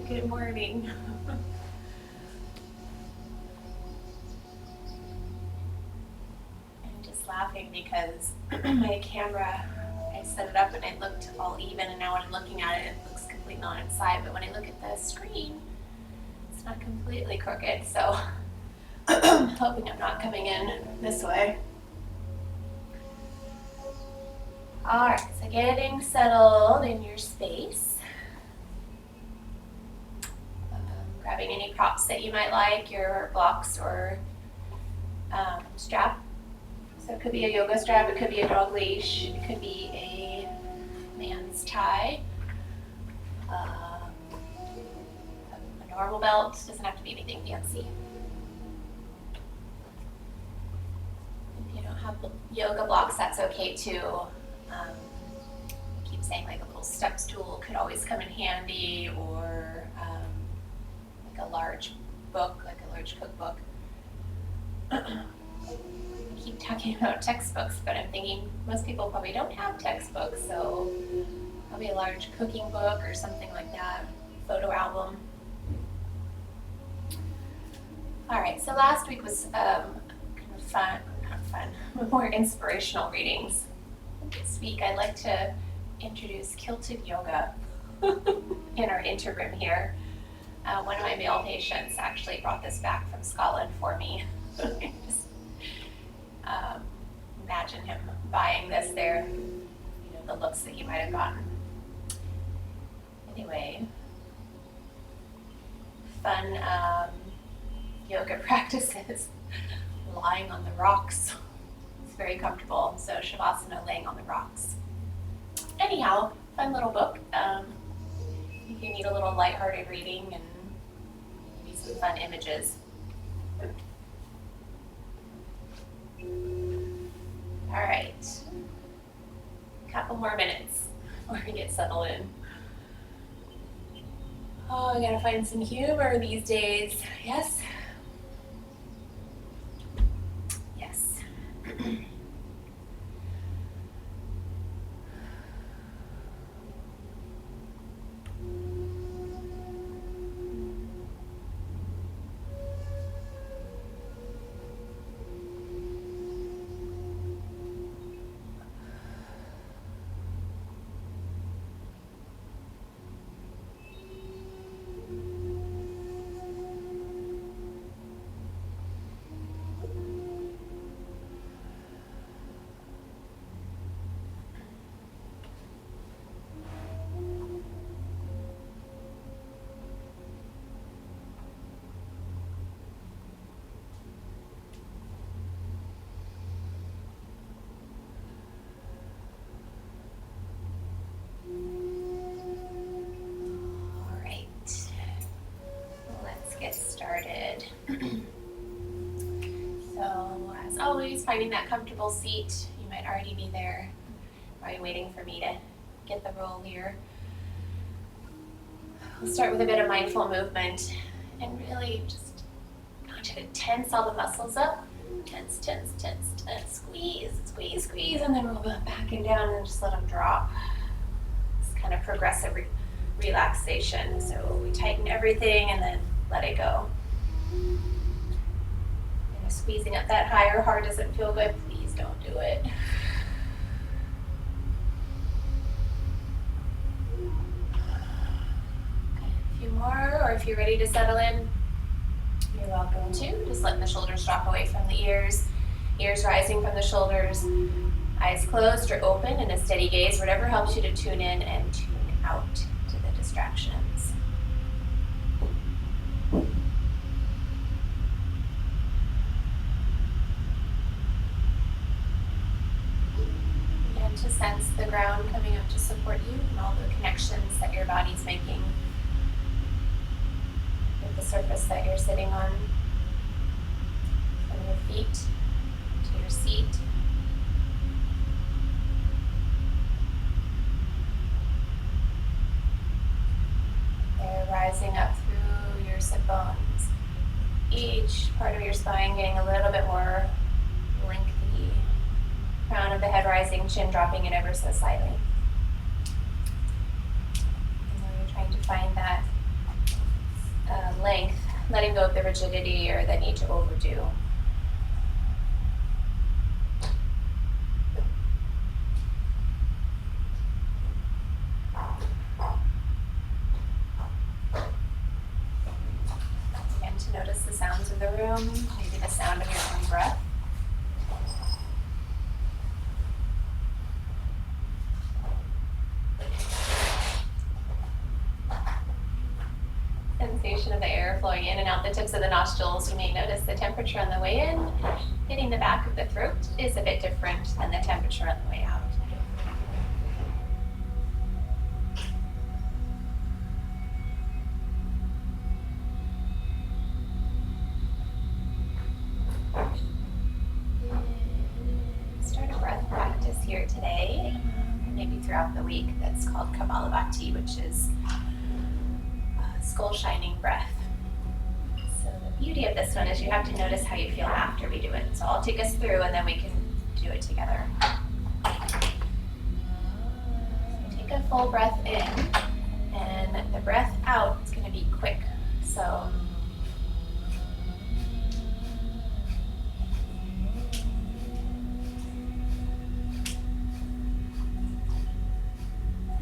Good morning. I'm just laughing because my camera, I set it up and it looked all even, and now when I'm looking at it, it looks completely on its side. But when I look at the screen, it's not completely crooked. So I'm hoping I'm not coming in this way. All right, so getting settled in your space. Grabbing any props that you might like, your blocks or strap. So it could be a yoga strap, it could be a dog leash, it could be a man's tie, a normal belt, doesn't have to be anything fancy. If you don't have yoga blocks, that's okay too. I keep saying like a little step stool could always come in handy, or a large book, like a large cookbook. I keep talking about textbooks, but I'm thinking most people probably don't have textbooks, so probably a large cooking book or something like that, photo album. All right, so last week was kind of more inspirational readings. This week I'd like to introduce kilted yoga in our interim here. One of my male patients actually brought this back from Scotland for me. Just imagine him buying this there, the looks that he might have gotten. Anyway, fun yoga practices, lying on the rocks. It's very comfortable, so Shavasana, laying on the rocks. Anyhow, fun little book. If you need a little lighthearted reading and maybe some fun images. All right, a couple more minutes before we get settled in. Oh, I gotta find some humor these days. Yes? Yes. Started. So as always, finding that comfortable seat. You might already be there. Probably waiting for me to get the roll here. We'll start with a bit of mindful movement and really just want you to tense all the muscles up. Tense, tense, tense, tense. Squeeze, squeeze, squeeze, and then roll back and down and just let them drop. It's kind of progressive relaxation. So we tighten everything and then let it go. Squeezing up that higher heart doesn't feel good, please don't do it. Okay, a few more, or if you're ready to settle in, you're welcome to. Just letting the shoulders drop away from the ears rising from the shoulders, eyes closed or open in a steady gaze, whatever helps you to tune in and tune out to the distractions. To sense the ground coming up to support you and all the connections that your body's making surface that you're sitting on, from your feet to your seat. They're rising up through your sit bones. Each part of your spine getting a little bit more lengthy. Crown of the head rising, chin dropping in ever so slightly. And then you're trying to find that length, letting go of the rigidity or the need to overdo. Again, to notice the sounds of the room, maybe the sound of your own breath. Sensation of the air flowing in and out the tips of the nostrils. You may notice the temperature on the way in, hitting the back of the throat, is a bit different than the temperature on the way out. Start a breath practice here today, maybe throughout the week, that's called Bhakti, which is skull shining breath. So the beauty of this one is you have to notice how you feel after we do it. So I'll take us through and then we can do it together. So take a full breath in, and the breath out is going to be quick. So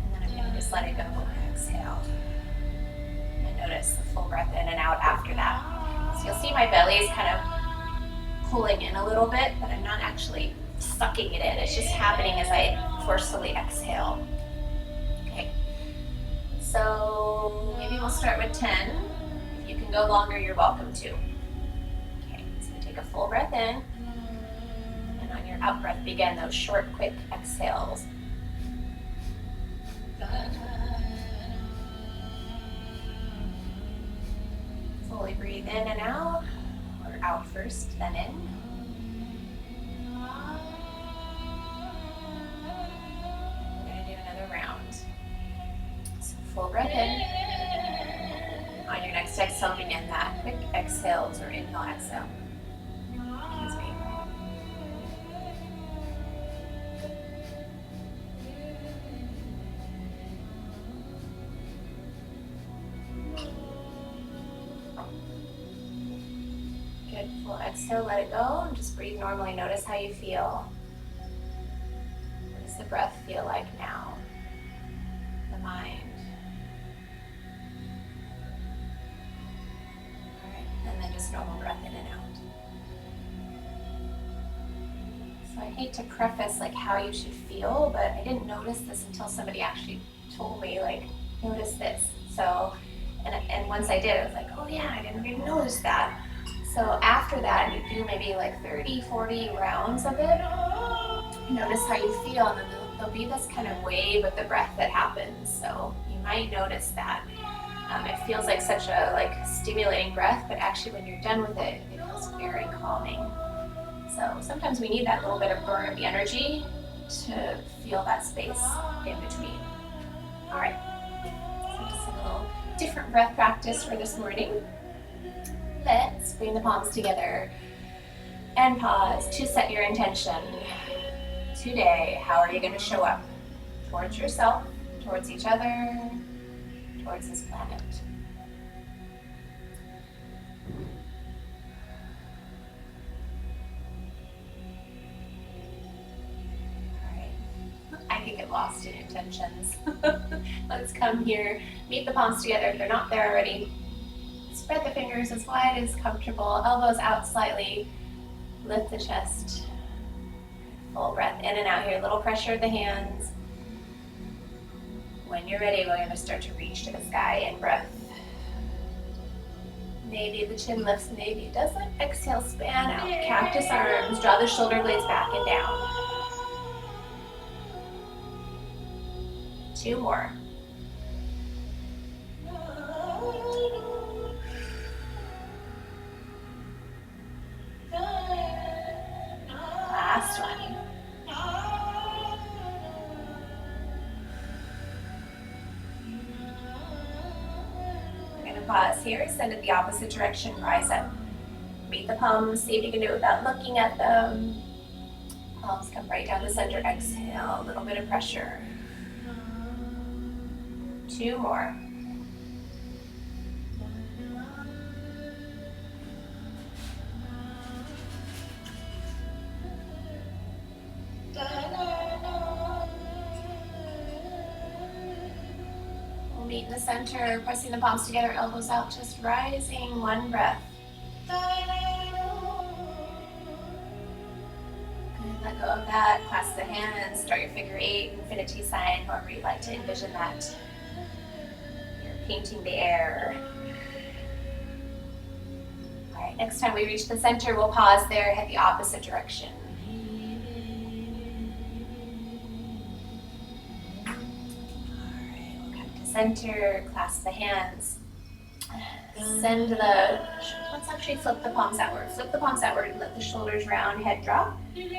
and then I'm going to just let it go. Exhale. Notice the full breath in and out after that. So you'll see my belly is kind of pulling in a little bit, but I'm not actually sucking it in. It's just happening as I forcefully exhale. Okay. So maybe we'll start with 10. If you can go longer, you're welcome to. Okay, so take a full breath in. And on your out breath, begin those short, quick exhales. Slowly breathe in and out, or out first, then in. We're going to do another round. So full breath in. On your next exhale, begin that quick exhales or inhale, exhale. Excuse me. Good, full exhale, let it go, and just breathe normally. Notice how you feel. What does the breath feel like now? The mind. All right, and then just normal breath in and out. So I hate to preface like how you should feel, but I didn't notice this until somebody actually told me, like, notice this. So, and once I did, I was like, oh yeah, I didn't even notice that. So after that, you do maybe like 30, 40 rounds of it. Notice how you feel, and then there'll be this kind of wave of the breath that happens. So you might notice that. It feels like such a stimulating breath, but actually when you're done with it, it feels very calming. So sometimes we need that little bit of burn of the energy to feel that space in between. All right, so just a little different breath practice for this morning. Let's bring the palms together and pause to set your intention. Today, how are you going to show up? Towards yourself, towards each other, towards this planet. Alright, I can get lost in intentions. Let's come here, meet the palms together if they're not there already. Spread the fingers as wide as comfortable, elbows out slightly, lift the chest. Full breath in and out here, little pressure of the hands. When you're ready, we're going to start to reach to the sky in breath. Maybe the chin lifts, maybe it doesn't. Exhale, span out, cactus arms, draw the shoulder blades back and down. 2 more. pause here. Send it the opposite direction, rise up. Meet the palms, see if you can do it without looking at them. Palms come right down the center, exhale, a little bit of pressure. 2 more. We'll meet in the center, pressing the palms together, elbows out, just rising, 1 breath. Good, let go of that, clasp the hands, start your figure 8, infinity sign, however you like to envision that. You're painting the air. All right, next time we reach the center, we'll pause there, head the opposite direction. Center, clasp the hands. Let's actually flip the palms outward. Flip the palms outward, let the shoulders round, head drop. We're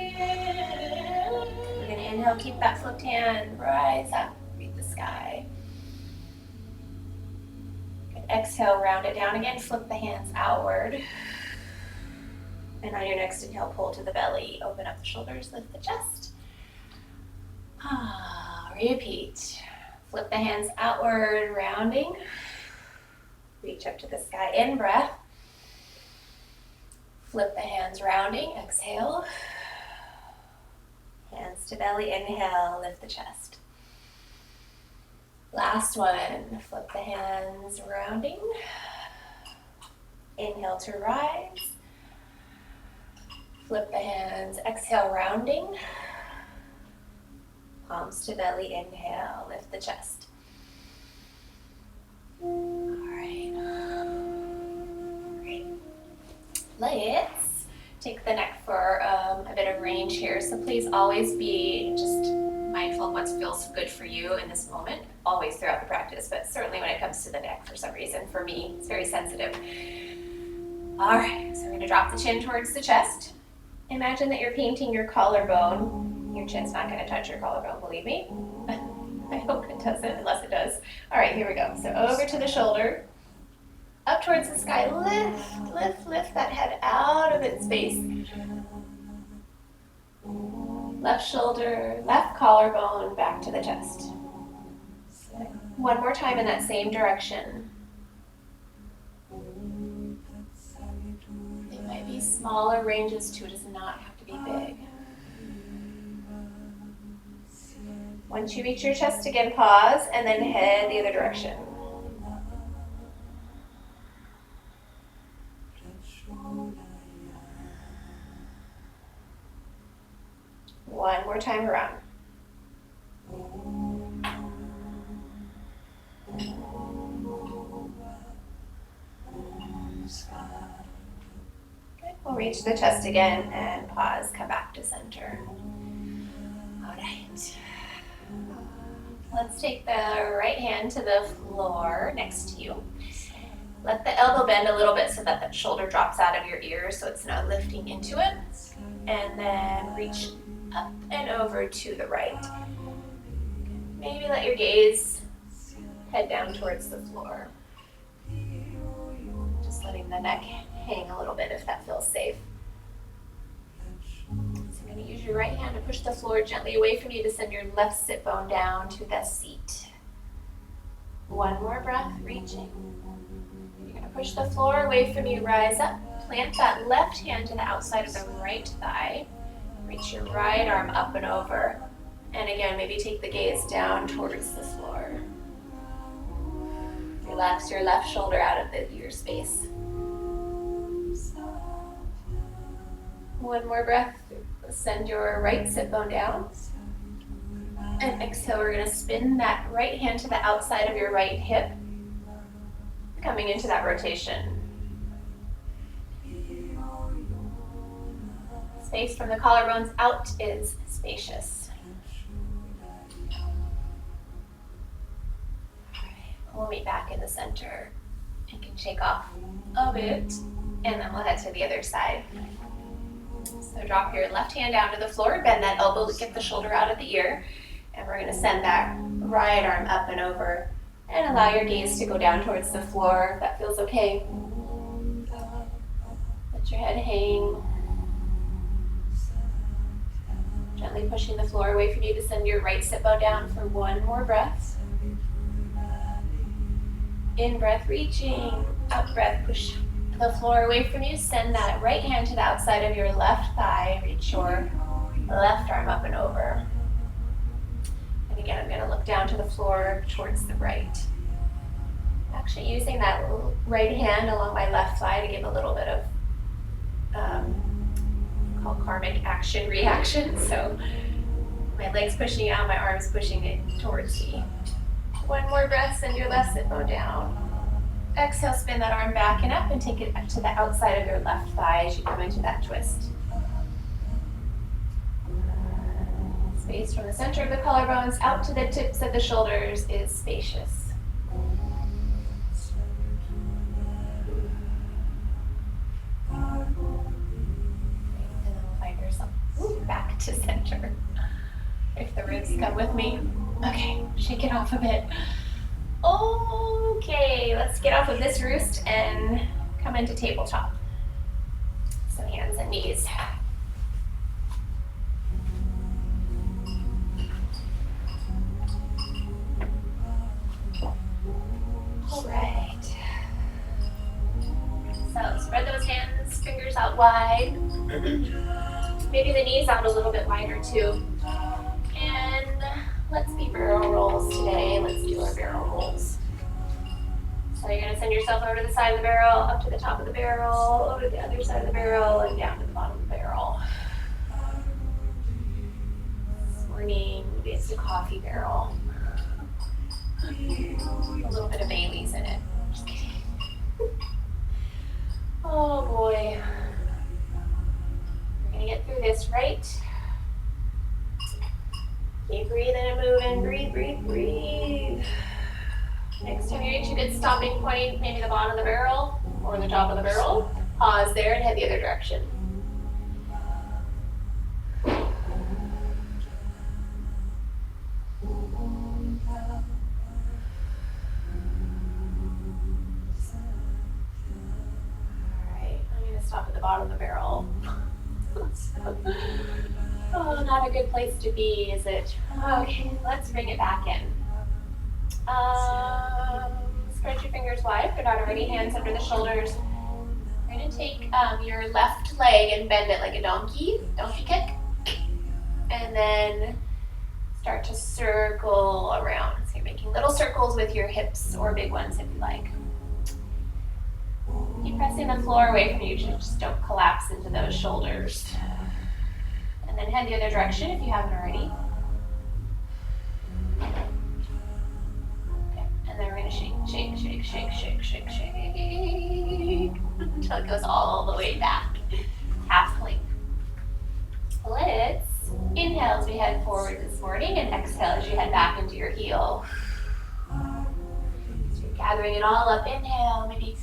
gonna inhale, keep that flipped hand, rise up, read the sky. Good. Exhale, round it down again, flip the hands outward. And on your next inhale, pull to the belly, open up the shoulders, lift the chest. Repeat. Flip the hands outward, rounding. Reach up to the sky, in breath. Flip the hands, rounding, exhale. Hands to belly, inhale, lift the chest. Last one, flip the hands, rounding. Inhale to rise. Flip the hands, exhale, rounding. Palms to belly, inhale, lift the chest. All right. Great. Let's take the neck for a bit of range here. So please always be just mindful of what feels good for you in this moment, always throughout the practice, but certainly when it comes to the neck for some reason. For me, it's very sensitive. All right, so we're gonna drop the chin towards the chest. Imagine that you're painting your collarbone. Your chin's not gonna touch your collarbone, believe me. I hope it doesn't, unless it does. All right, here we go. So over to the shoulder, up towards the sky. Lift, lift, lift that head out of its base. Left shoulder, left collarbone, back to the chest. One more time in that same direction. It might be smaller ranges too, it does not have to be big. Once you reach your chest again, pause and then head the other direction. One more time around. Good. We'll reach the chest again and pause, come back to center. All right. Let's take the right hand to the floor next to you. Let the elbow bend a little bit so that the shoulder drops out of your ear so it's not lifting into it. And then reach up and over to the right. Maybe let your gaze head down towards the floor. Just letting the neck hang a little bit if that feels safe. So you're going to use your right hand to push the floor gently away from you to send your left sit bone down to the seat. One more breath, reaching. You're going to push the floor away from you, rise up. Plant that left hand to the outside of the right thigh. Reach your right arm up and over. And again, maybe take the gaze down towards the floor. Relax your left shoulder out of the ear space. One more breath. Send your right sit bone down. And exhale, we're going to spin that right hand to the outside of your right hip, coming into that rotation. Space from the collarbones out is spacious. All right, we'll meet back in the center. You can shake off a bit, and then we'll head to the other side. So drop your left hand down to the floor, bend that elbow, get the shoulder out of the ear, and we're going to send that right arm up and over And allow your gaze to go down towards the floor if that feels okay. Let your head hang. Gently pushing the floor away from you to send your right sit bone down for one more breath. In breath, reaching. Out breath, push the floor away from you. Send that right hand to the outside of your left thigh. Reach your left arm up and over. And again, I'm going to look down to the floor towards the right. Actually using that right hand along my left thigh to give a little bit of called karmic action reaction. So my legs pushing out, my arms pushing it towards me. One more breath, send your left sit bone down. Exhale, spin that arm back and up and take it up to the outside of your left thigh as you come into that twist. Space from the center of the collarbones out to the tips of the shoulders is spacious. And then we'll find yourself back to center. If the ribs come with me. Okay, shake it off a bit. Okay, let's get off of this roost and come into tabletop. So hands and knees. All right. So spread those hands, fingers out wide. Maybe the knees out a little bit wider too. And let's be barrel rolls today. Let's do our barrel rolls. So you're going to send yourself over to the side of the barrel, up to the top of the barrel, over to the other side of the barrel, and down to the bottom of the barrel. This morning, maybe it's the coffee barrel. A little bit of Bailey's in it. Just kidding. Oh boy. We're going to get through this right. Keep breathing and moving. Breathe, breathe, breathe. Next time you reach a good stopping point, maybe the bottom of the barrel or the top of the barrel, pause there and head the other direction. Stop at the bottom of the barrel. Oh, not a good place to be, is it? Okay, let's bring it back in. Spread your fingers wide, if you're not already, hands under the shoulders. You're going to take your left leg and bend it like a donkey kick. And then start to circle around. So you're making little circles with your hips, or big ones if you like. Keep pressing the floor away from you, just don't collapse into those shoulders. And then head the other direction if you haven't already. Okay. And then we're going to shake, shake, shake, shake, shake, shake, shake, until it goes all the way back. Half plank. Let's inhale as we head forward this morning, and exhale as you head back into your heel. So you're gathering it all up. Inhale, maybe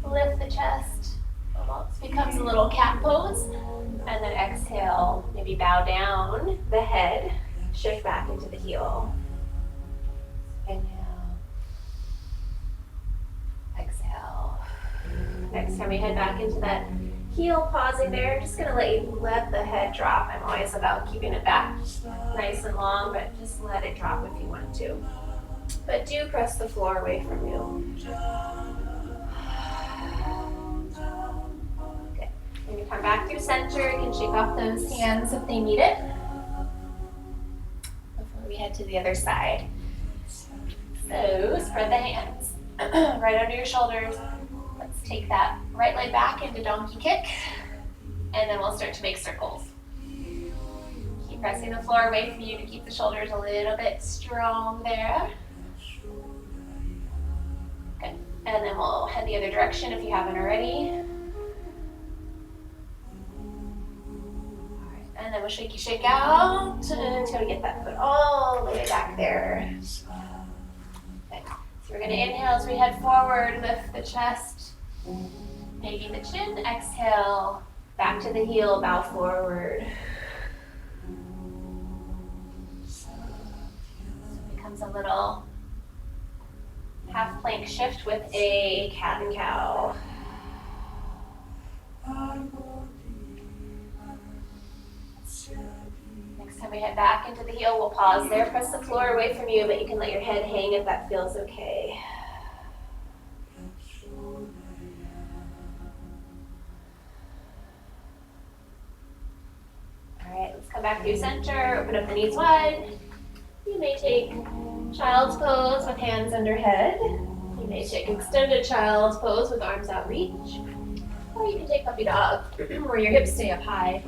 lift the chest, almost becomes a little cat pose, and then exhale, maybe bow down the head, shift back into the heel. Inhale, exhale. Next time we head back into that heel, pausing there, just going to let the head drop. I'm always about keeping it back nice and long, but just let it drop if you want to. But do press the floor away from you. When you come back through center, you can shake off those hands if they need it before we head to the other side. So spread the hands right under your shoulders. Let's take that right leg back into donkey kick, and then we'll start to make circles. Keep pressing the floor away from you to keep the shoulders a little bit strong there. Good. And then we'll head the other direction if you haven't already. And then we'll shake out until we get that foot all the way back there. Okay. So we're going to inhale as we head forward, lift the chest, maybe the chin. Exhale, back to the heel, bow forward. So it becomes a little half plank shift with a cat and cow. Next time we head back into the heel, we'll pause there, press the floor away from you, but you can let your head hang if that feels okay. All right, let's come back through center, open up the knees wide. You may take child's pose with hands under head. You may take extended child's pose with arms out reach. Or you can take puppy dog, where your hips stay up high.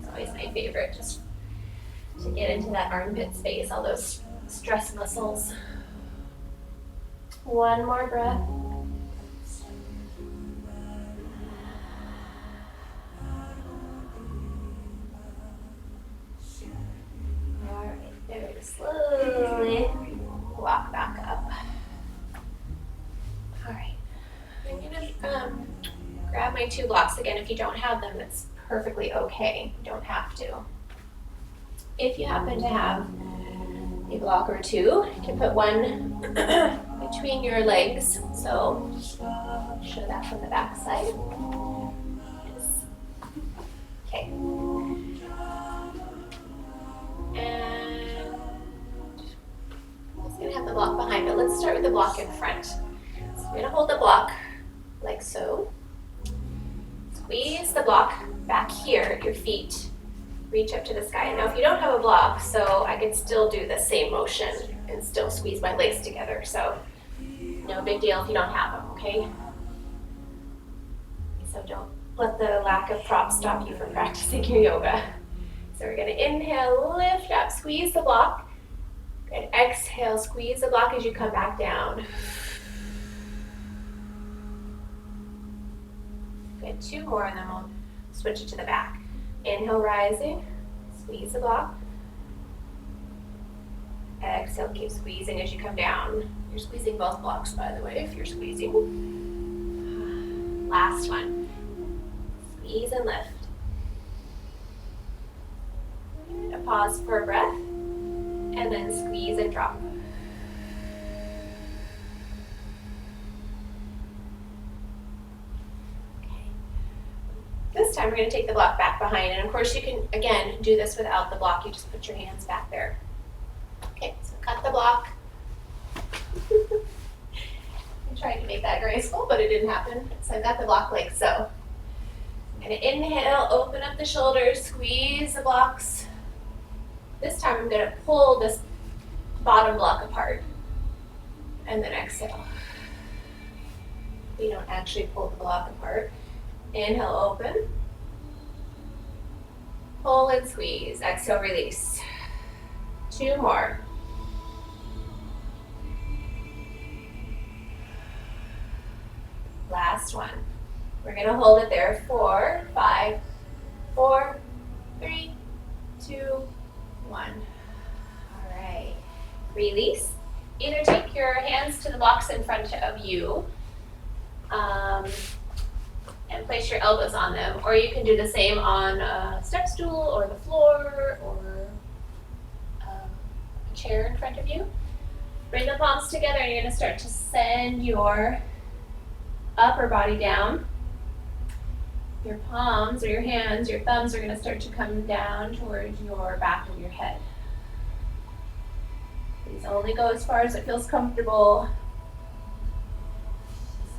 It's always my favorite, just to get into that armpit space, all those stress muscles. One more breath. All right, very slowly walk back up. All right, I'm gonna grab my 2 blocks again. If you don't have them, it's perfectly okay. You don't have to. If you happen to have a block or 2, you can put one between your legs. So show that from the back side. Yes. Okay. And I'm just gonna have the block behind, but let's start with the block in front. So I'm gonna hold the block like so. Squeeze the block back here at your feet. Reach up to the sky. Now if you don't have a block, so I can still do the same motion and still squeeze my legs together. So no big deal if you don't have them, okay? So don't let the lack of props stop you from practicing your yoga. So we're gonna inhale, lift up, squeeze the block. And exhale, squeeze the block as you come back down. Good, 2 more and then we'll switch it to the back. Inhale, rising, squeeze the block. Exhale, keep squeezing as you come down. You're squeezing both blocks, by the way, if you're squeezing. Last one. Squeeze and lift. A pause for a breath, and then squeeze and drop. This time we're going to take the block back behind, and of course you can, again, do this without the block. You just put your hands back there. Okay, so cut the block. I tried to make that graceful, but it didn't happen. So I've got the block like so. I'm going to inhale, open up the shoulders, squeeze the blocks. This time I'm going to pull this bottom block apart, and then exhale. We don't actually pull the block apart. Inhale, open. Pull and squeeze. Exhale, release. 2 more. Last one. We're going to hold it there. 4, 5, 4, 3, 2, 1. All right. Release. Either take your hands to the blocks in front of you. And place your elbows on them, or you can do the same on a step stool or the floor or a chair in front of you. Bring the palms together and you're going to start to send your upper body down. Your palms or your hands, your thumbs are going to start to come down towards your back of your head. Please only go as far as it feels comfortable.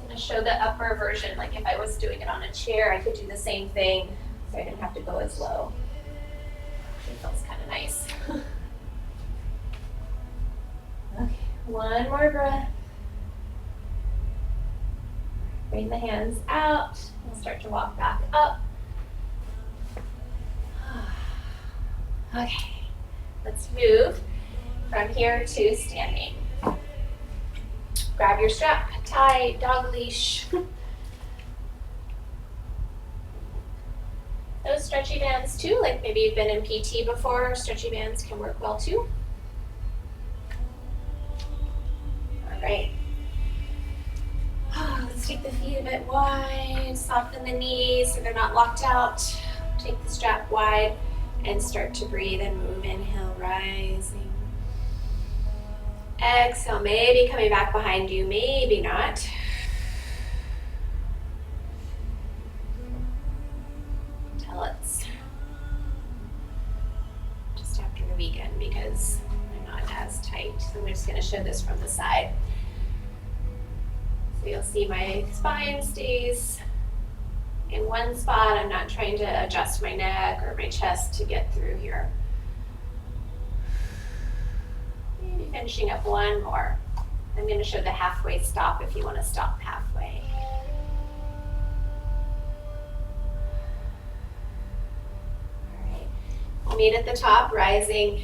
To show the upper version, like if I was doing it on a chair, I could do the same thing, so I didn't have to go as low. It feels kind of nice. Okay, one more breath. Bring the hands out. We'll start to walk back up. Okay, let's move from here to standing. Grab your strap, tie, dog leash. Those stretchy bands too, like maybe you've been in PT before, stretchy bands can work well too. All right. Let's take the feet a bit wide, soften the knees so they're not locked out. Take the strap wide and start to breathe and move. Inhale, rising. Exhale, maybe coming back behind you, maybe not. Until it's just after the weekend because I'm not as tight. So I'm just going to show this from the side. So you'll see my spine stays in one spot. I'm not trying to adjust my neck or my chest to get through here. Maybe finishing up one more. I'm going to show the halfway stop if you want to stop halfway. All right. We'll meet at the top, rising.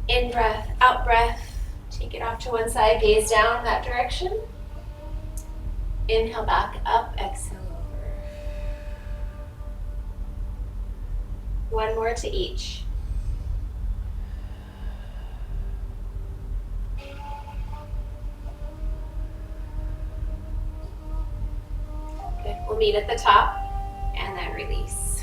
In breath, out breath. Take it off to one side, gaze down that direction. Inhale back up, exhale over. One more to each. Good. We'll meet at the top and then release.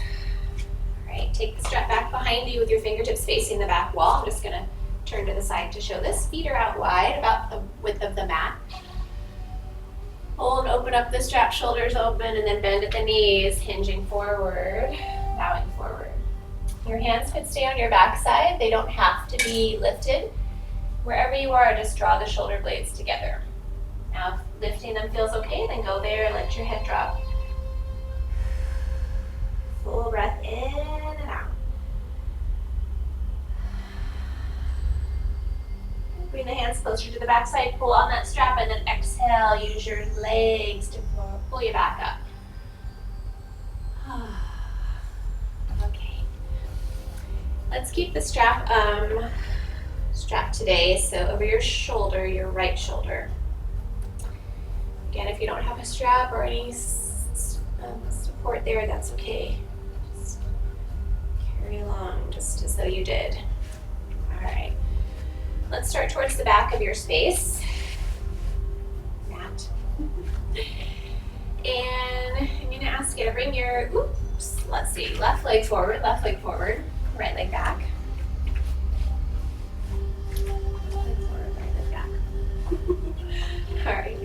All right, take the strap back behind you with your fingertips facing the back wall. I'm just going to turn to the side to show this. Feet are out wide, about the width of the mat. Hold, open up the strap, shoulders open, and then bend at the knees, hinging forward, bowing forward. Your hands could stay on your back side. They don't have to be lifted. Wherever you are, just draw the shoulder blades together. Now, if lifting them feels okay, then go there, let your head drop. Full breath in and out. Bring the hands closer to the back side, pull on that strap, and then exhale, use your legs to pull you back up. Okay. Let's keep the strap today, so over your shoulder, your right shoulder. Again, if you don't have a strap or any support there, that's okay. Just carry along just as though you did. All right. Let's start towards the back of your space. Mat. And I'm going to ask you to bring your, let's see, left leg forward, right leg back. Left leg forward, right leg back. All right.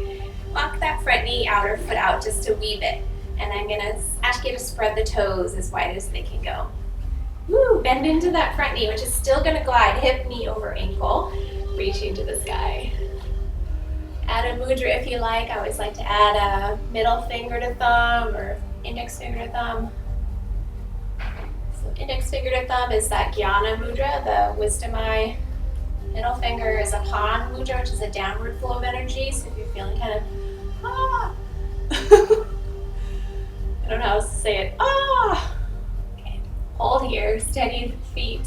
Walk that front knee, outer foot out just a wee bit. And I'm going to ask you to spread the toes as wide as they can go. Woo, bend into that front knee, which is still going to glide hip, knee over ankle, reaching to the sky. Add a mudra if you like. I always like to add a middle finger to thumb or index finger to thumb. So index finger to thumb is that jnana mudra, the wisdom eye. Middle finger is a pan mudra, which is a downward flow of energy. So if you're feeling kind of, I don't know how else to say it, hold here, steady the feet.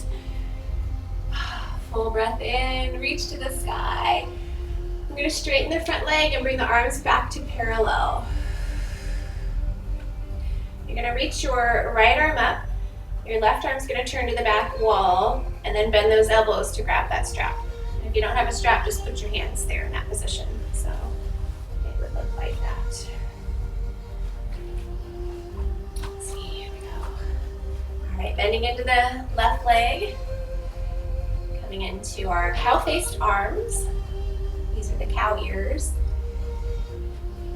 Full breath in, reach to the sky. I'm going to straighten the front leg and bring the arms back to parallel. You're going to reach your right arm up. Your left arm's going to turn to the back wall and then bend those elbows to grab that strap. And if you don't have a strap, just put your hands there in that position. So it would look like that. All right, bending into the left leg, coming into our cow-faced arms. These are the cow ears.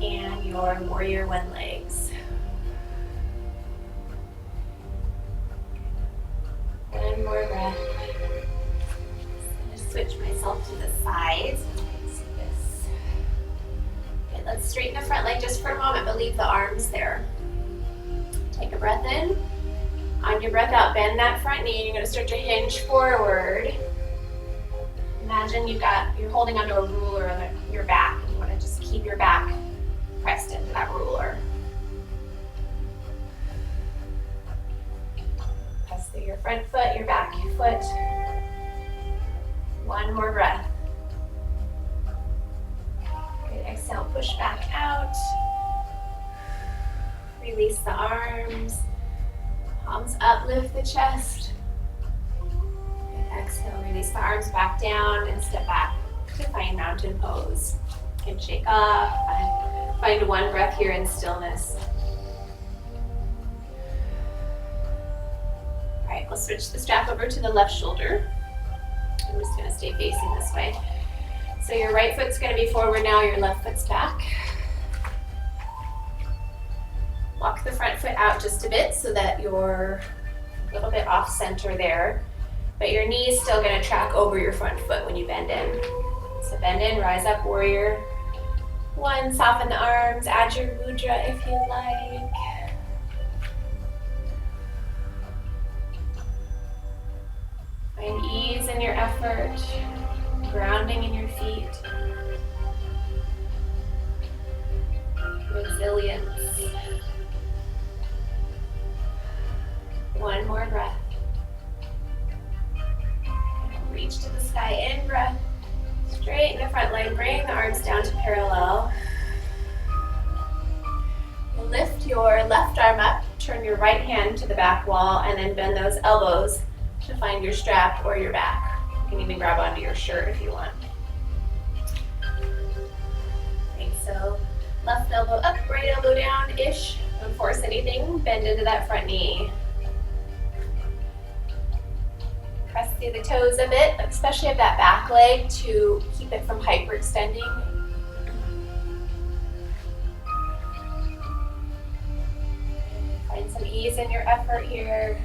And your warrior one legs. One more breath. I'm going to switch myself to the sides. See this. Okay, let's straighten the front leg just for a moment, but leave the arms there. Take a breath in. On your breath out, bend that front knee. You're going to start to hinge forward. Imagine you're holding onto a ruler on your back. You want to just keep your back pressed into that ruler. Press through your front foot, your back foot. One more breath. Good. Exhale, push back out. Release the arms. Palms up, lift the chest. Good. Exhale, release the arms back down and step back to find mountain pose. And shake off. Find one breath here in stillness. All right, we'll switch the strap over to the left shoulder. I'm just going to stay facing this way. So your right foot's gonna be forward now, your left foot's back. Walk the front foot out just a bit so that you're a little bit off center there, but your knee is still gonna track over your front foot when you bend in. So bend in, rise up, warrior one, soften the arms, add your mudra if you like. Find ease in your effort, grounding in your feet. Resilience. One more breath. Reach to the sky, in breath. Straighten the front leg, bring the arms down to parallel. Lift your left arm up, turn your right hand to the back wall, and then bend those elbows to find your strap or your back. You can even grab onto your shirt if you want. Okay, so left elbow up, right elbow down-ish. Don't force anything, bend into that front knee. Press through the toes a bit, especially of that back leg to keep it from hyperextending. Find some ease in your effort here.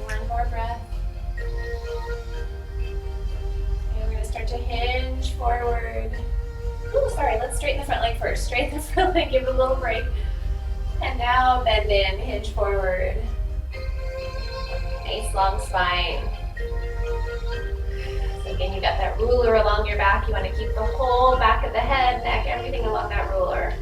One more breath. And we're going to start to hinge forward. Ooh, sorry, let's straighten the front leg first. Straighten the front leg, give it a little break. And now bend in, hinge forward. Nice long spine. So again, you got that ruler along your back. You want to keep the whole back of the head, neck, everything along that ruler.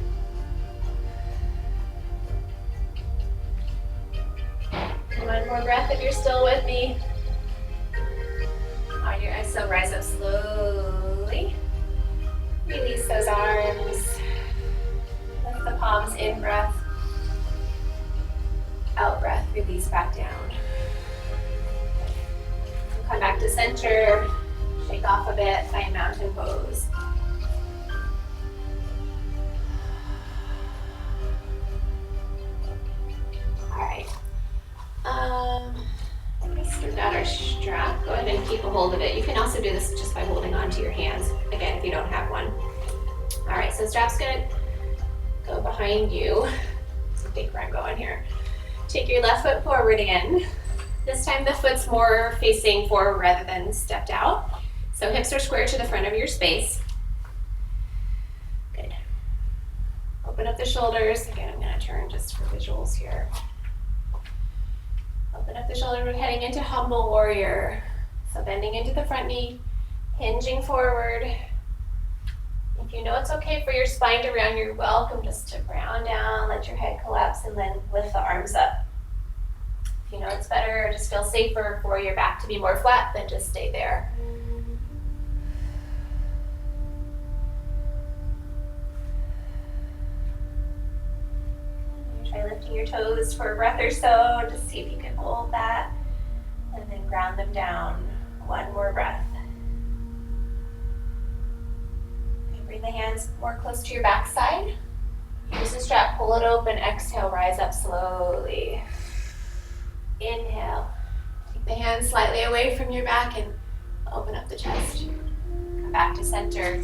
One more breath if you're still with me. On your exhale, rise up slowly. Release those arms. Lift the palms, in breath. Out breath, release back down. Come back to center, shake off a bit, find mountain pose. All right. Let's put down our strap. Go ahead and keep a hold of it. You can also do this just by holding onto your hands, again, if you don't have one. All right, so strap's gonna go behind you. I think where I'm going here. Take your left foot forward again. This time the foot's more facing forward rather than stepped out. So hips are square to the front of your space. Good. Open up the shoulders. Again, I'm going to turn just for visuals here. Open up the shoulders. We're heading into humble warrior. So bending into the front knee, hinging forward. If you know it's okay for your spine to round, you're welcome just to round down, let your head collapse, and then lift the arms up. If you know it's better, or just feel safer for your back to be more flat, then just stay there. Try lifting your toes for a breath or so, just see if you can hold that, and then ground them down. One more breath. Bring the hands more close to your backside. Use the strap, pull it open, exhale, rise up slowly. Inhale. Take the hands slightly away from your back and open up the chest. Come back to center.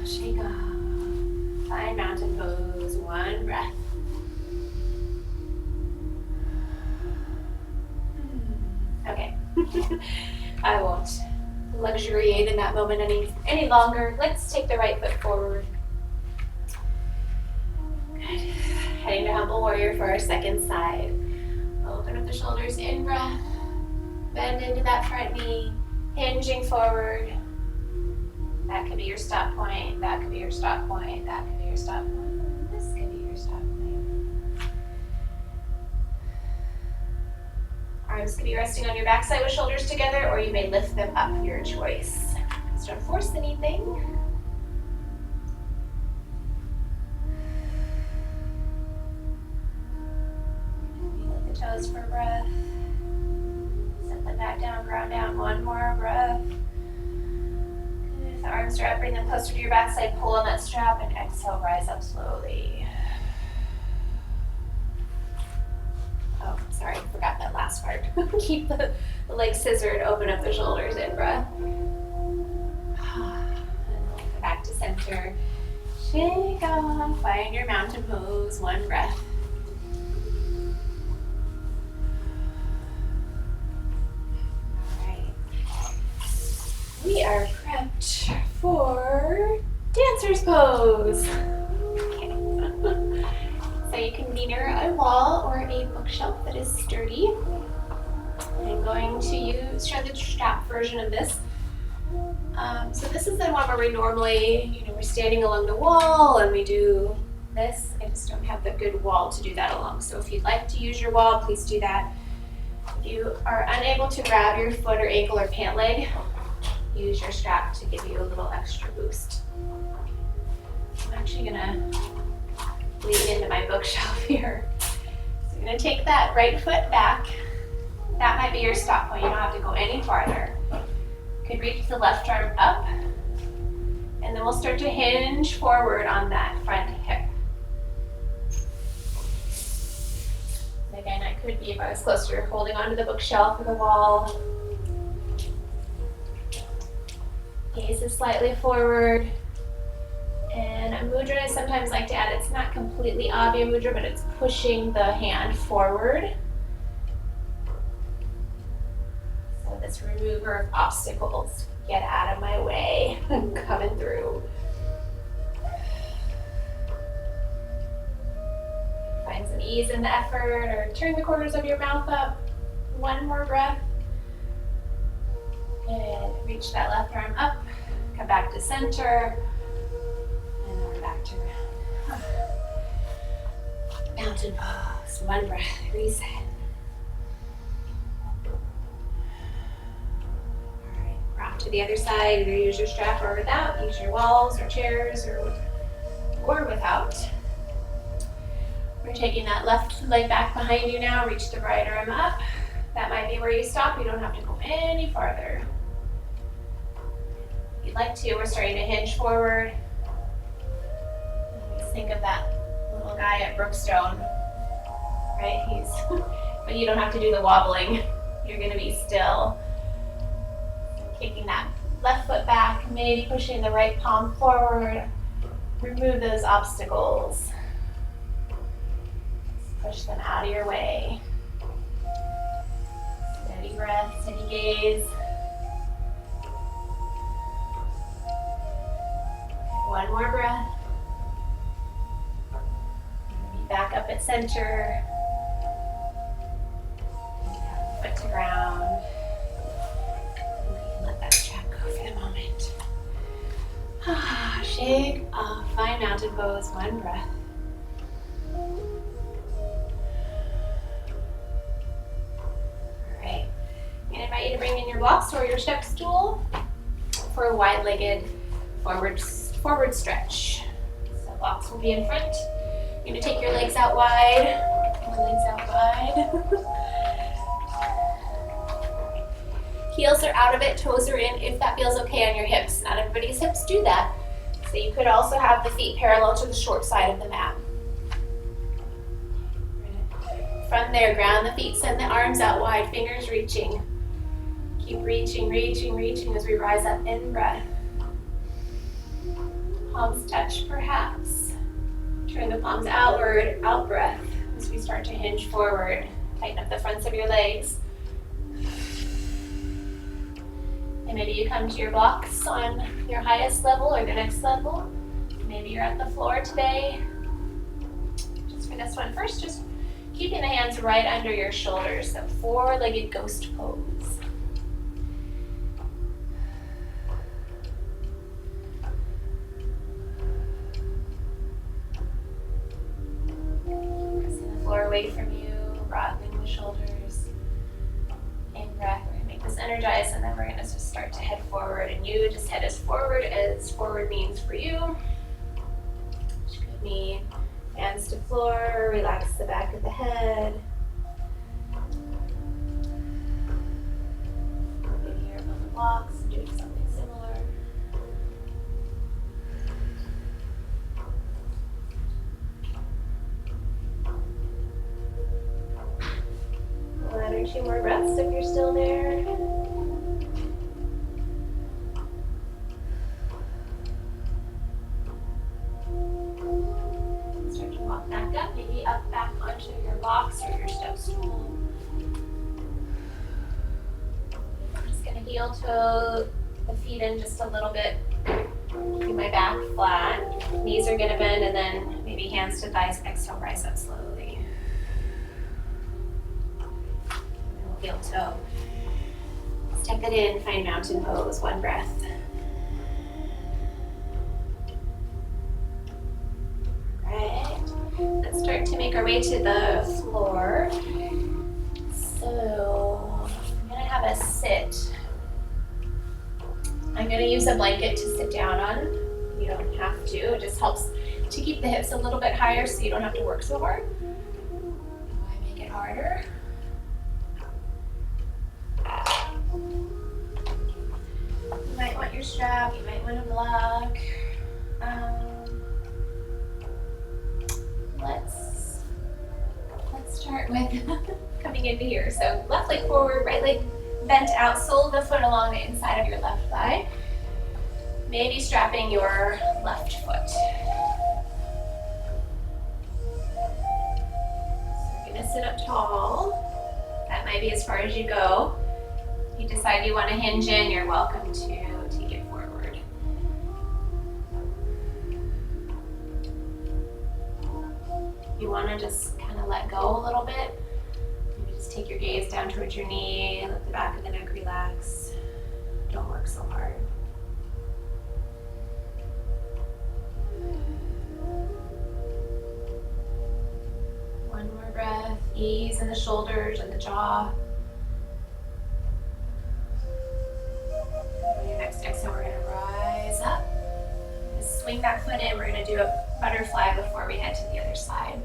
Shake off. Find mountain pose. One breath. Okay. I won't luxuriate in that moment any longer. Let's take the right foot forward. Good. Heading to humble warrior for our second side. Open up the shoulders, in breath. Bend into that front knee, hinging forward. That could be your stop point. That could be your stop point. That could be your stop point. This could be your stop point. Arms can be resting on your backside with shoulders together, or you may lift them up, your choice. Just don't force anything. Lift the toes for a breath. Set them back down, ground down. One more breath. Good. If the arms are up, bring them closer to your backside. Pull on that strap and exhale, rise up slowly. Oh, sorry, forgot that last part. Keep the legs scissored, open up the shoulders, in breath. And come back to center. Shake off, find your mountain pose, one breath. We are prepped for dancer's pose. Okay. So you can be near a wall or a bookshelf that is sturdy. I'm going to show the strap version of this. So this is the one where we normally, we're standing along the wall and we do this. I just don't have the good wall to do that along. So if you'd like to use your wall, please do that. If you are unable to grab your foot or ankle or pant leg, use your strap to give you a little extra boost. I'm actually gonna lean into my bookshelf here. So I'm gonna take that right foot back. That might be your stop point. You don't have to go any farther. You could reach the left arm up, and then we'll start to hinge forward on that front hip. And again, I could be, if I was closer, holding onto the bookshelf or the wall. Gaze is slightly forward. And a mudra I sometimes like to add, it's not completely Abhya mudra, but it's pushing the hand forward. So this remover of obstacles. Get out of my way. I'm coming through. Find some ease in the effort, or turn the corners of your mouth up. One more breath. And reach that left arm up. Come back to center. And then we're back to round. Mountain pose. One breath. Reset. Alright, rock to the other side. Either use your strap or without. Use your walls or chairs or without. We're taking that left leg back behind you now. Reach the right arm up. That might be where you stop. You don't have to go any farther. If you'd like to, we're starting to hinge forward. Just think of that little guy at Brookstone, right? But you don't have to do the wobbling. You're gonna be still. Kicking that left foot back, maybe pushing the right palm forward. Remove those obstacles. Push them out of your way. Steady breath, steady gaze. One more breath. Be back up at center. Foot to ground. And you can let that strap go for the moment. Shake off. Find mountain pose. One breath. Alright. I'm going to invite you to bring in your blocks or your step stool for a wide-legged forward stretch. So blocks will be in front. You're going to take your legs out wide. Legs out wide. Heels are out of it, toes are in, if that feels okay on your hips. Not everybody's hips do that. So you could also have the feet parallel to the short side of the mat. From there, ground the feet, send the arms out wide, fingers reaching. Keep reaching, reaching, reaching as we rise up in breath. Palms touch perhaps. Turn the palms outward, out breath as we start to hinge forward. Tighten up the fronts of your legs. And maybe you come to your blocks on your highest level or the next level. Maybe you're at the floor today. Just for this one first, just keeping the hands right under your shoulders, so four-legged ghost pose. Pressing the floor away from you, broadening the shoulders. In breath, we're gonna make this energized, and then we're gonna just start to head forward, and you just head as forward means for you. Which could mean hands to floor, relax the back of the head. Moving here on the blocks and doing something similar. Let her 2 more breaths if you're still there. Start to walk back up, maybe up back onto your box or your step stool. I'm just going to heel toe the feet in just a little bit. Keep my back flat. Knees are going to bend, and then maybe hands to thighs. Exhale, rise up slowly. And we'll heel toe. Step it in, find mountain pose, 1 breath. Right. Let's start to make our way to the floor. So I'm going to have a sit. I'm going to use a blanket to sit down on. You don't have to. It just helps to keep the hips a little bit higher so you don't have to work so hard. Why make it harder? You might want your strap. You might want a block. Let's start with coming into here. So left leg forward, right leg bent out, sole of the foot along the inside of your left thigh. Maybe strapping your left foot. So you're gonna sit up tall. That might be as far as you go. If you decide you want to hinge in, you're welcome to take it forward. You want to just kind of let go a little bit. Maybe just take your gaze down towards your knee, let the back of the neck relax. Don't work so hard. One more breath. Ease in the shoulders and the jaw. On your next exhale, we're going to rise up. Just swing that foot in. We're going to do a butterfly before we head to the other side.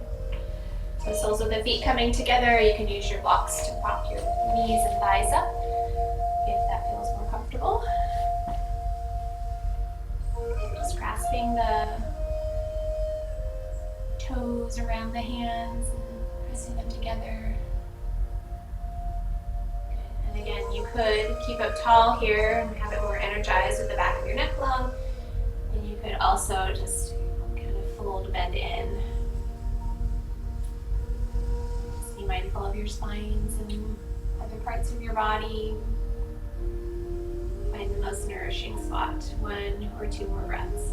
So soles of the feet coming together. You can use your blocks to prop your knees and thighs up if that feels more comfortable. Just grasping the toes around the hands and pressing them together. And again, you could keep up tall here and have it more energized with the back of your neck long. And you could also just kind of fold, bend in. Just be mindful of your spines and other parts of your body. Find the most nourishing spot. 1 or 2 more breaths.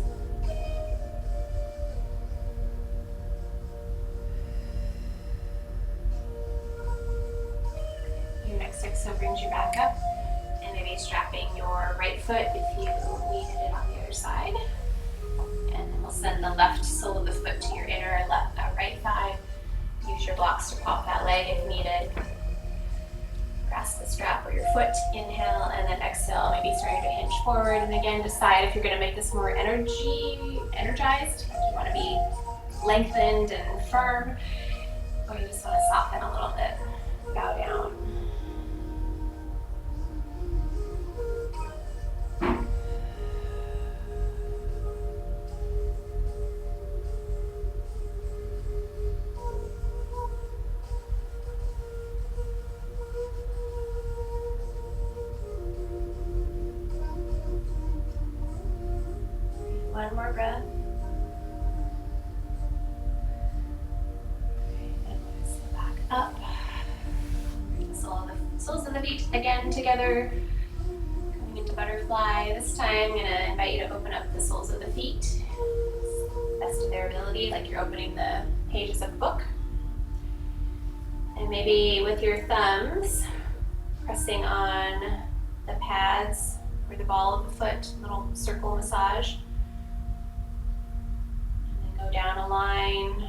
Your next exhale brings you back up, and maybe strapping your right foot if you needed it on the other side. And then we'll send the left sole of the foot to your inner right thigh. Use your blocks to pop that leg if needed. Grasp the strap or your foot, inhale, and then exhale, maybe starting to hinge forward. And again, decide if you're going to make this more energized, if you want to be lengthened and firm, or you just want to soften a little bit. Bow down. One more breath. And we'll sit back up. Bring the soles of the feet again together. Coming into butterfly. This time I'm going to invite you to open up the soles of the feet. Best of their ability, like you're opening the pages of a book. And maybe with your thumbs, pressing on the pads or the ball of the foot, little circle massage. Go down a line,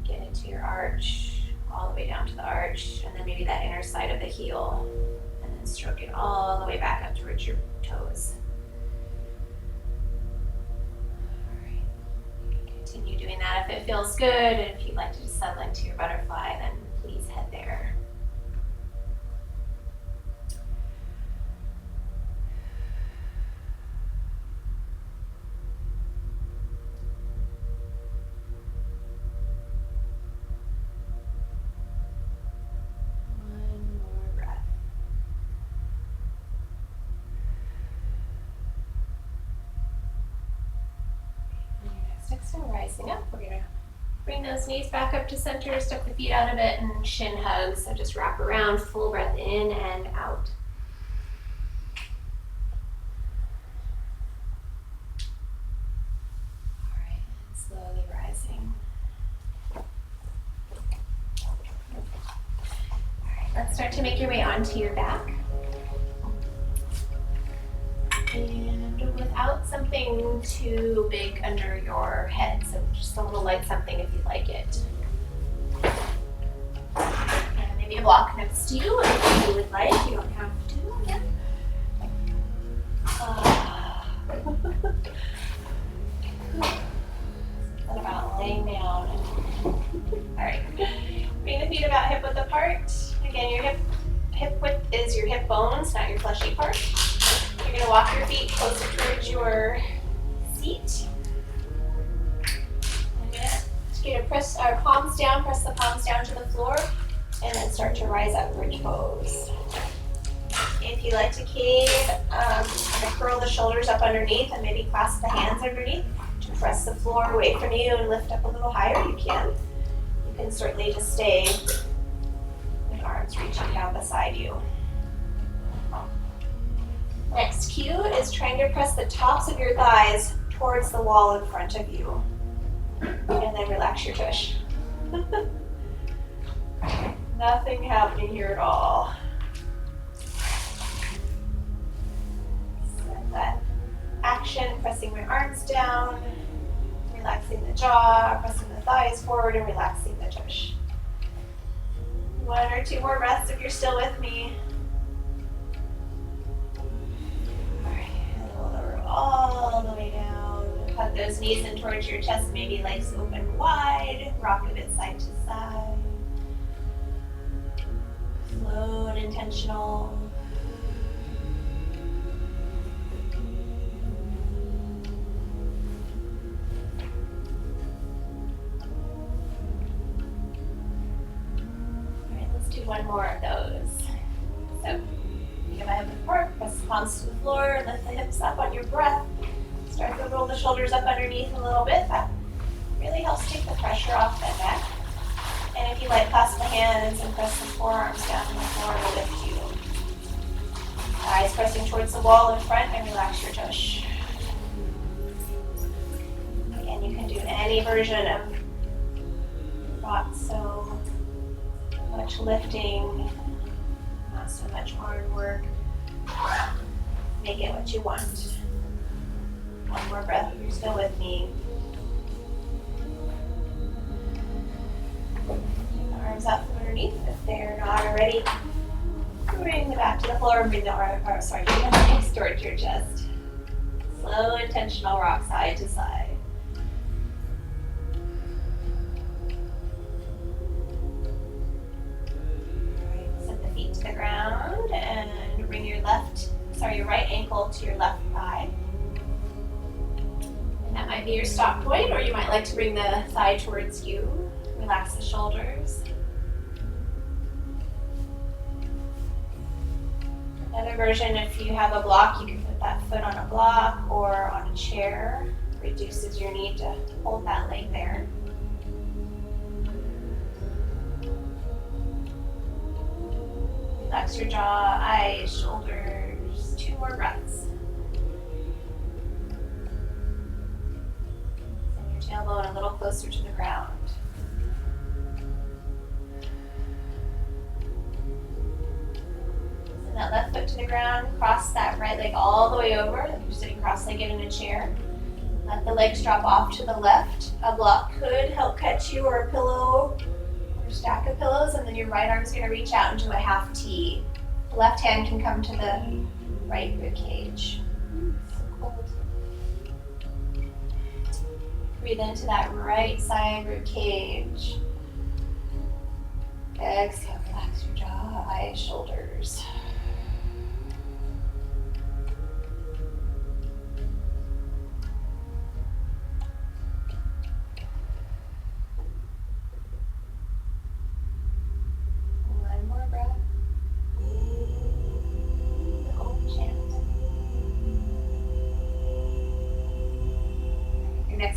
get into your arch, all the way down to the arch, and then maybe that inner side of the heel, and then stroke it all the way back up towards your toes. All right, you can continue doing that if it feels good, and if you'd like to just settle into your butterfly, then please head there. rising up, we're gonna bring those knees back up to center, step the feet out a bit, and shin hug. So just wrap around, full breath in and out. All right, slowly rising. All right, let's start to make your way onto your back. And without something too big under your head, so just a little light something if you like it. And maybe a block next to you if you would like, you don't have to. Yeah. What about laying down? Alright, bring the feet about hip width apart. Again, your hip width is your hip bones, not your fleshy part. You're going to walk your feet closer towards your seat. You're going to press our palms down, press the palms down to the floor, and then start to rise up, bridge pose. If you like to cave, curl the shoulders up underneath and maybe clasp the hands underneath to press the floor away from you and lift up a little higher, you can. You can certainly just stay with arms reaching down beside you. Next cue is trying to press the tops of your thighs towards the wall in front of you. And then relax your tush. Nothing happening here at all. Set that action, pressing my arms down, relaxing the jaw, pressing the thighs forward, and relaxing the tush. 1 or 2 more breaths if you're still with me. All the way down. Hug those knees in towards your chest, maybe legs open wide. Rock a bit side to side. Slow and intentional. All right, let's do one more of those. So, give my hip apart, press the palms to the floor, lift the hips up on your breath. Start to roll the shoulders up underneath a little bit. That really helps take the pressure off that neck. And if you like, clasp the hands and press the forearms down on the floor to lift you. Eyes pressing towards the wall in front and relax your tush. Again, you can do any version of not so much lifting, not so much hard work. Make it what you want. One more breath if you're still with me. Take the arms out from underneath if they're not already. Bring the back to the floor and bring the legs towards your chest. Slow, intentional rock side to side. To the ground and bring your your right ankle to your left thigh. And that might be your stop point, or you might like to bring the thigh towards you. Relax the shoulders. Another version, if you have a block, you can put that foot on a block or on a chair. Reduces your need to hold that leg there. Relax your jaw, eyes, shoulders. 2 more breaths. Send your tailbone a little closer to the ground. Send that left foot to the ground. Cross that right leg all the way over. Like you're sitting cross-legged in a chair. Let the legs drop off to the left. A block could help catch you, or a pillow, or a stack of pillows, and then your right arm is going to reach out into a half T. The left hand can come to the right rib cage. So cold. Breathe into that right side rib cage. Exhale, relax your jaw, eyes, shoulders.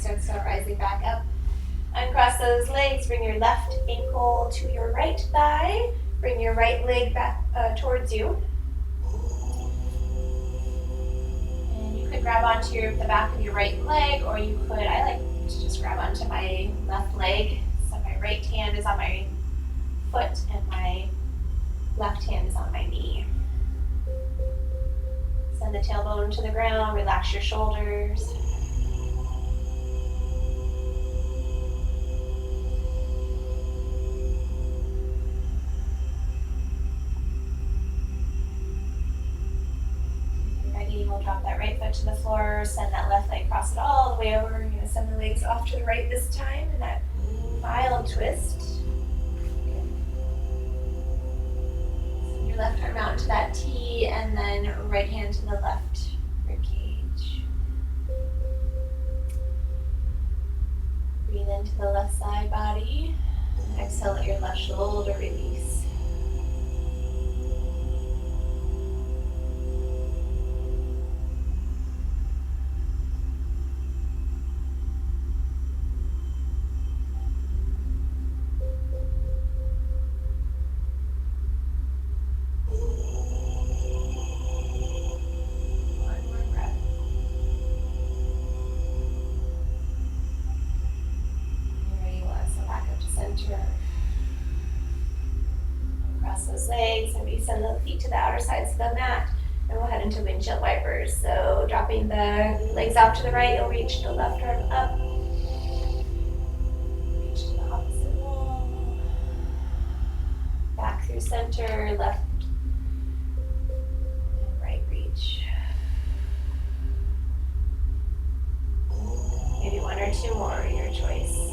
So rising back up. Uncross those legs, bring your left ankle to your right thigh. Bring your right leg back towards you. And you could grab onto the back of your right leg, or you could, I like to just grab onto my left leg. So my right hand is on my foot and my left hand is on my knee. Send the tailbone to the ground, relax your shoulders. We'll drop that right foot to the floor, send that left leg, cross it all the way over. You're gonna send the legs off to the right this time in that mild twist. Send your left arm out into that T and then right hand to the left rib cage. Breathe into the left side body. Exhale, let your left shoulder release. Cross those legs and we send the feet to the outer sides of the mat. And we'll head into windshield wipers. So dropping the legs out to the right, you'll reach the left arm up. Reach to the opposite wall. Back through center, left and right reach. Maybe one or two more, your choice.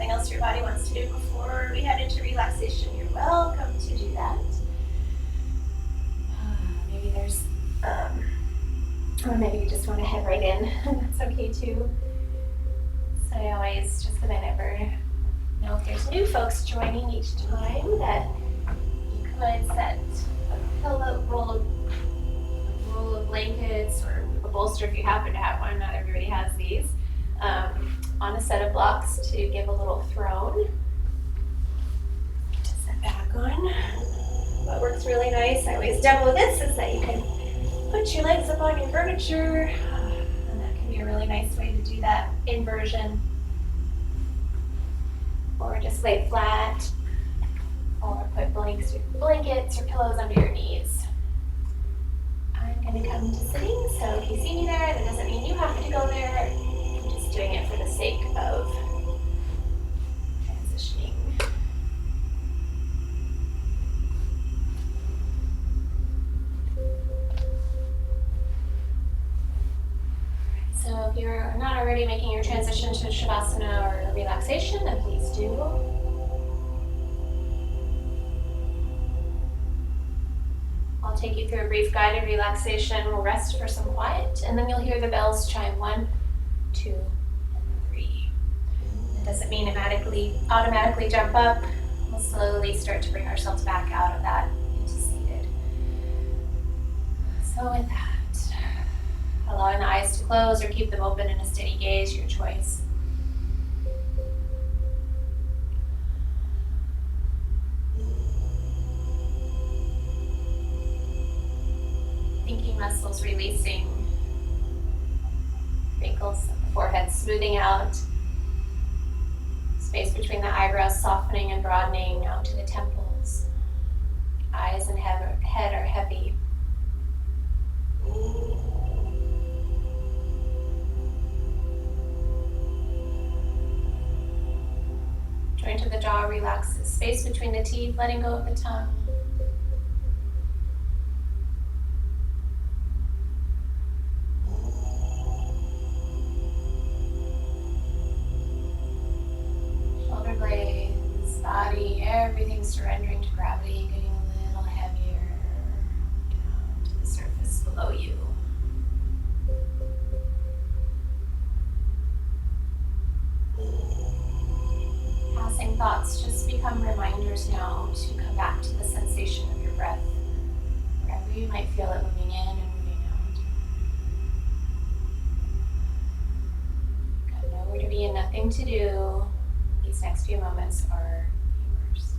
Else your body wants to do before we head into relaxation, you're welcome to do that. Maybe there's, or maybe you just want to head right in. That's okay too. So I always, just because I never know if there's new folks joining each time, that you could set a pillow, roll of blankets or a bolster if you happen to have one. Not everybody has these. On a set of blocks to give a little throne to sit back on. What works really nice, I always demo this, is that you can put your legs up on your furniture, and that can be a really nice way to do that inversion. Or just lay flat, or put blankets or pillows under your knees. I'm going to come to sitting, so if you see me there, that doesn't mean you have to go there. Doing it for the sake of transitioning. So if you're not already making your transition to Shavasana or relaxation, then please do. I'll take you through a brief guided relaxation. We'll rest for some quiet, and then you'll hear the bells chime 1, 2, doesn't mean automatically jump up. We'll slowly start to bring ourselves back out of that into seated. So with that, allowing the eyes to close or keep them open in a steady gaze, your choice. Thinking muscles releasing, wrinkles of the forehead smoothing out. Space between the eyebrows softening and broadening out to the temples. Eyes and head are heavy. Joint of the jaw relaxes. Space between the teeth, letting go of the tongue. Body, everything surrendering to gravity, getting a little heavier down to the surface below you. any thoughts just become reminders now to come back to the sensation of your breath, wherever you might feel it moving in and moving out. Got nowhere to be and nothing to do. These next few moments are yours.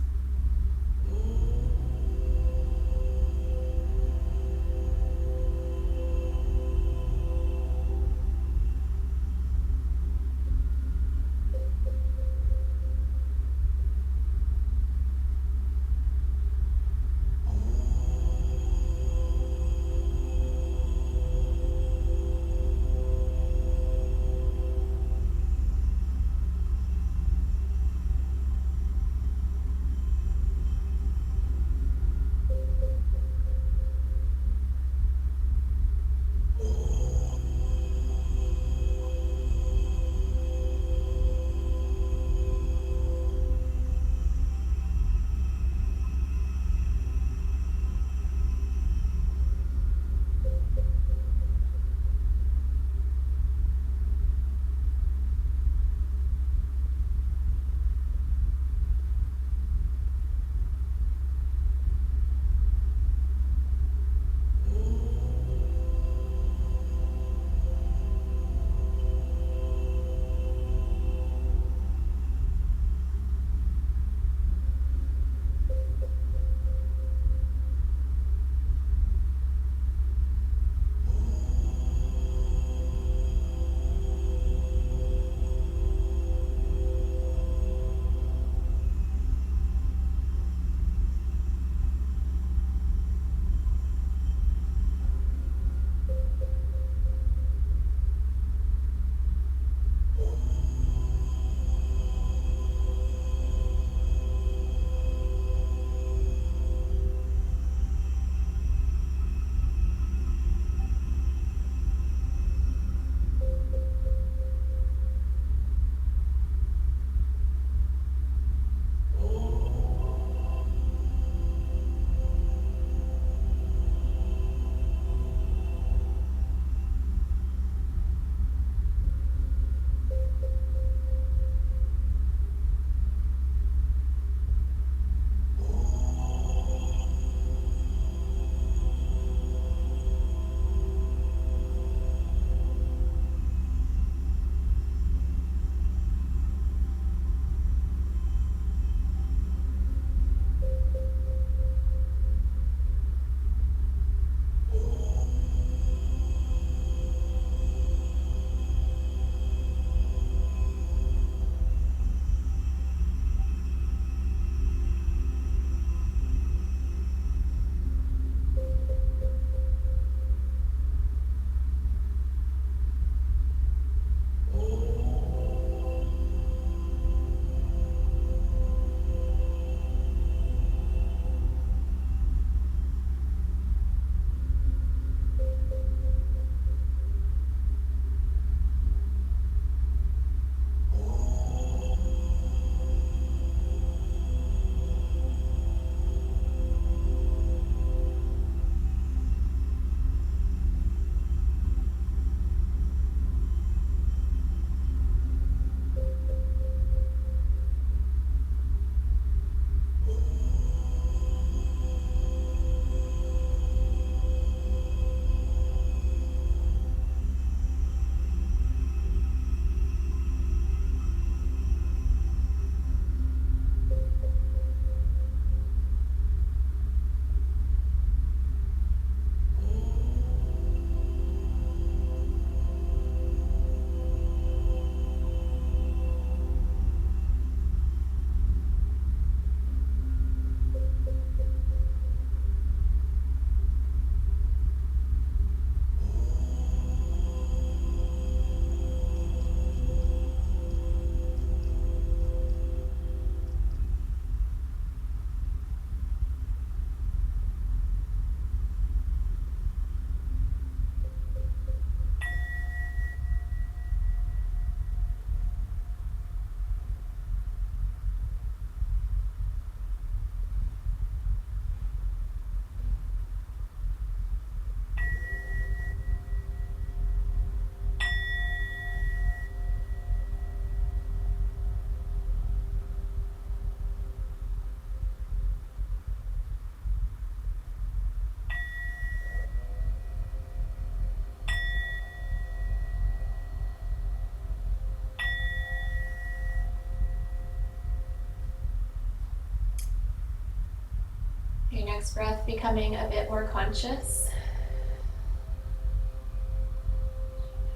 Your next breath becoming a bit more conscious.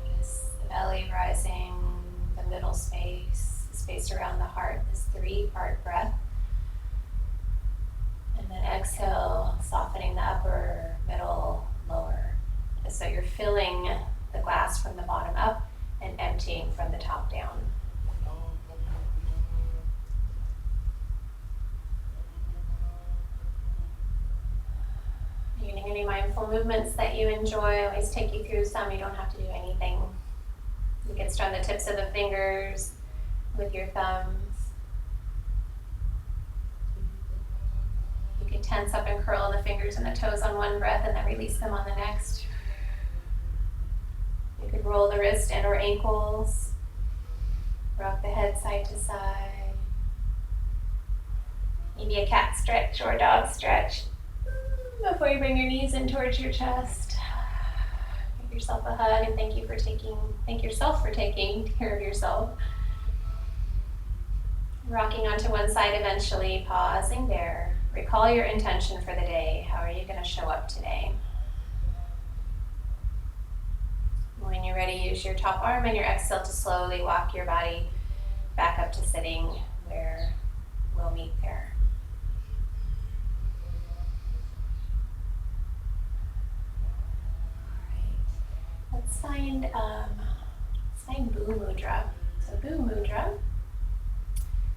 Notice the belly rising, the middle space, the space around the heart, this 3-part breath. And then exhale, softening the upper, middle, lower. So you're filling the glass from the bottom up and emptying from the top down. You're getting any mindful movements that you enjoy. I always take you through some. You don't have to do anything. You can strum the tips of the fingers with your thumbs. You can tense up and curl the fingers and the toes on one breath and then release them on the next. You could roll the wrist and or ankles. Rock the head side to side. Maybe a cat stretch or a dog stretch. Before you bring your knees in towards your chest, give yourself a hug and thank yourself for taking care of yourself. Rocking onto one side eventually, pausing there. Recall your intention for the day. How are you going to show up today? When you're ready, use your top arm and your exhale to slowly walk your body back up to sitting where we'll meet there. Let's find Boo Mudra. So Boo Mudra,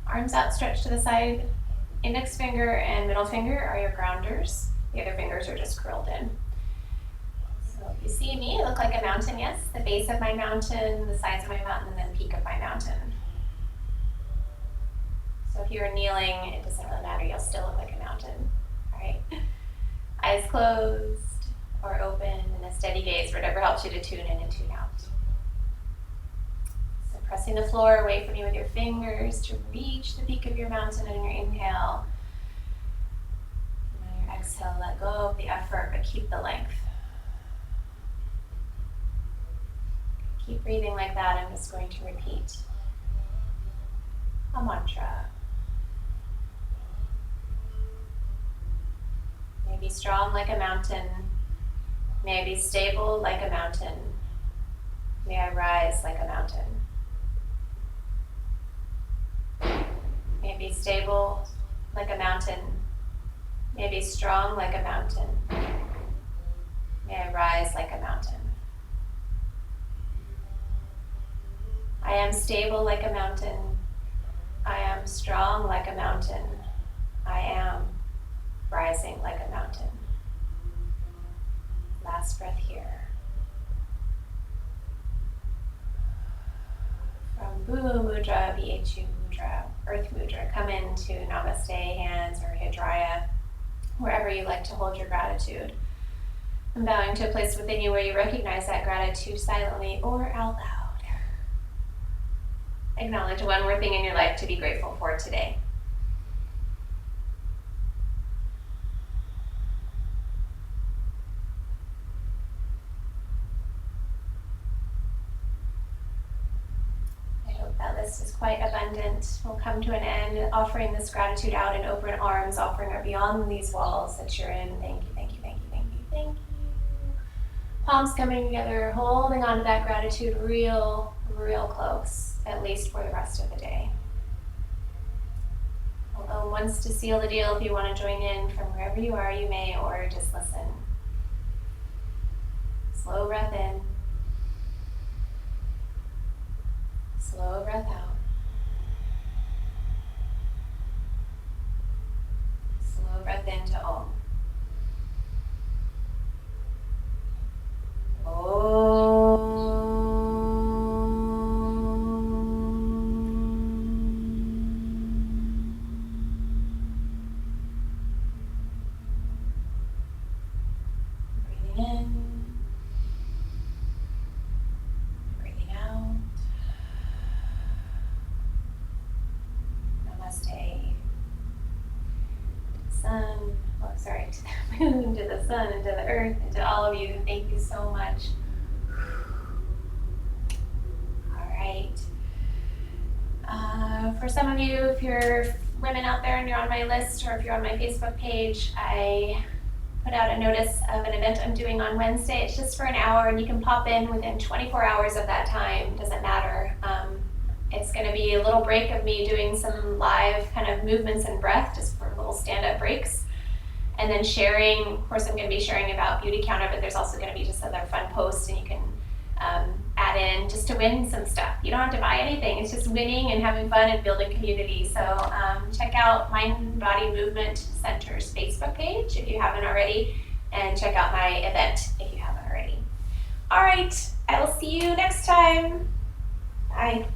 arms outstretched to the side, index finger and middle finger are your grounders. The other fingers are just curled in. So if you see me, I look like a mountain, yes. The base of my mountain, the sides of my mountain, and then the peak of my mountain. So if you're kneeling, it doesn't really matter, you'll still look like a mountain. All right. Eyes closed or open in a steady gaze, whatever helps you to tune in and tune out. So pressing the floor away from you with your fingers to reach the peak of your mountain on your inhale. And on your exhale, let go of the effort, but keep the length. Keep breathing like that. I'm just going to repeat a mantra. May I be strong like a mountain. May I be stable like a mountain. May I rise like a mountain. May I be stable like a mountain. May I be strong like a mountain. May I rise like a mountain. I am stable like a mountain. I am strong like a mountain. I am rising like a mountain. Last breath here. From Bhu Mudra, Bhu Mudra, Earth Mudra, come into Namaste hands or Hidraya, wherever you like to hold your gratitude. I'm bowing to a place within you where you recognize that gratitude silently or out loud. Acknowledge one more thing in your life to be grateful for today. Is quite abundant. We'll come to an end offering this gratitude out in open arms, offering it beyond these walls that you're in. Thank you, thank you, thank you, thank you, thank you. Palms coming together, holding on to that gratitude real close, at least for the rest of the day. Although once to seal the deal, if you want to join in from wherever you are, you may, or just listen. Slow breath in. Slow breath out. Slow breath into Om. Breathing in. Breathing out. Namaste. To the moon, to the sun, and to the earth, and to all of you. Thank you so much. All right. For some of you, if you're women out there and you're on my list, or if you're on my Facebook page, I put out a notice of an event I'm doing on Wednesday. It's just for an hour, and you can pop in within 24 hours of that time. Doesn't matter. It's going to be a little break of me doing some live kind of movements and breath, just for little stand-up breaks. And then sharing, of course, I'm going to be sharing about Beauty Counter, but there's also going to be just other fun posts, and you can add in just to win some stuff. You don't have to buy anything. It's just winning and having fun and building community. So check out Mind Body Movement Center's Facebook page if you haven't already, and check out my event if you haven't already. All right, I will see you next time. Bye.